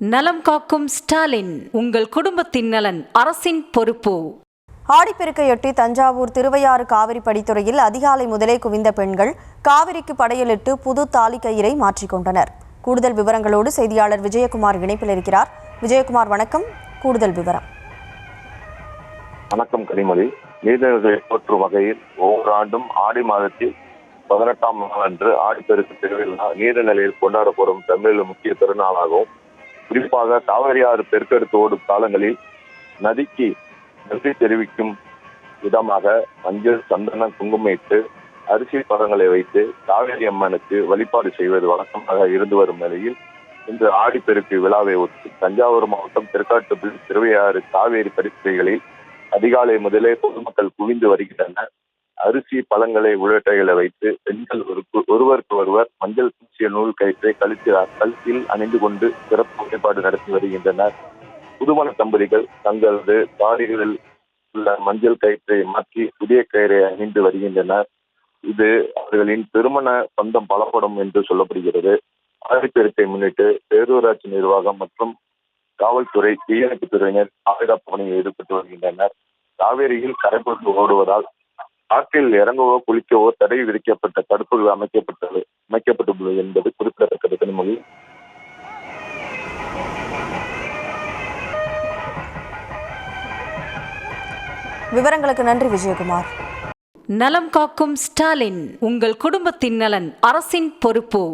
நலம் காக்கும் ஸ்டாலின், உங்கள் குடும்பத்தின் நலன் அரசின் பொறுப்பு. ஆடிப்பெருக்கையொட்டி தஞ்சாவூர் திருவையாறு காவிரி படித்துறையில் அதிகாலை முதலே குவிந்த பெண்கள் காவிரிக்கு படையலிட்டு புது தாலி கயிறை மாற்றிக்கொண்டனர். கூடுதல் விவரங்களோடு செய்தியாளர் விஜயகுமார் இணைப்பில் இருக்கிறார். விஜயகுமார், வணக்கம். கூடுதல் விவரம். வணக்கம் கனிமொழி. நீர்நிலைகளை போற்றும் வகையில் ஒவ்வொரு ஆண்டும் ஆடி மாதத்தில் 18ஆம் நாள் அன்று ஆடிப்பெருக்கு திருவிழா நீர்நிலையில் கொண்டாடப்படும் தமிழில் முக்கிய திருநாளாகும். குறிப்பாக காவிரி ஆறு பெருக்கெடுத்து ஓடும் காலங்களில் நதிக்கு நன்றி தெரிவிக்கும் விதமாக மஞ்சள், சந்தனம், குங்குமிட்டு அரிசி பழங்களை வைத்து காவேரி அம்மனுக்கு வழிபாடு செய்வது வழக்கமாக இருந்து வரும் நிலையில் இன்று ஆடிப்பெருக்கு விழாவை ஒட்டி தஞ்சாவூர் மாவட்டம் திருக்காட்டுப்பள்ளி திருவையாறு காவேரி படித்துறைகளில் அதிகாலை முதலே பொதுமக்கள் குவிந்து வருகின்றனர். அரிசி, பழங்களை உள்ளிட்டவைகளை வைத்து பெண்கள் ஒருவருக்கு ஒருவர் மஞ்சள் பூசிய நூல் கயிற்றை கழுத்தில் அணிந்து கொண்டு சிறப்பு வழிபாடு நடத்தி வருகின்றனர். புதுமண தம்பதிகள் தங்களது தாடிகளில் உள்ள மஞ்சள் கயிற்றை மாற்றி புதிய கயிறை அணிந்து வருகின்றனர். இது அவர்களின் திருமண பந்தம் பலப்படும் என்று சொல்லப்படுகிறது. ஆடிப்பெருக்கை முன்னிட்டு பேரூராட்சி நிர்வாகம் மற்றும் காவல்துறை, தீயணைப்பு துறையினர் பாதுகாப்பு பணியில் ஈடுபட்டு வருகின்றனர். காவேரியில் கரைபுரண்டு ஓடுவதால் ஆற்றில் இறங்கவோ குளிக்கவோ தடை விதிக்கப்பட்ட தடுப்புகள் அமைக்கப்பட்டுள்ளது என்பது குறிப்பிடத்தக்கது. கனிமொழி, விவரங்களுக்கு நன்றி விஜயகுமார். நலம் காக்கும் ஸ்டாலின், உங்கள் குடும்பத்தின் நலன் அரசின் பொறுப்பு.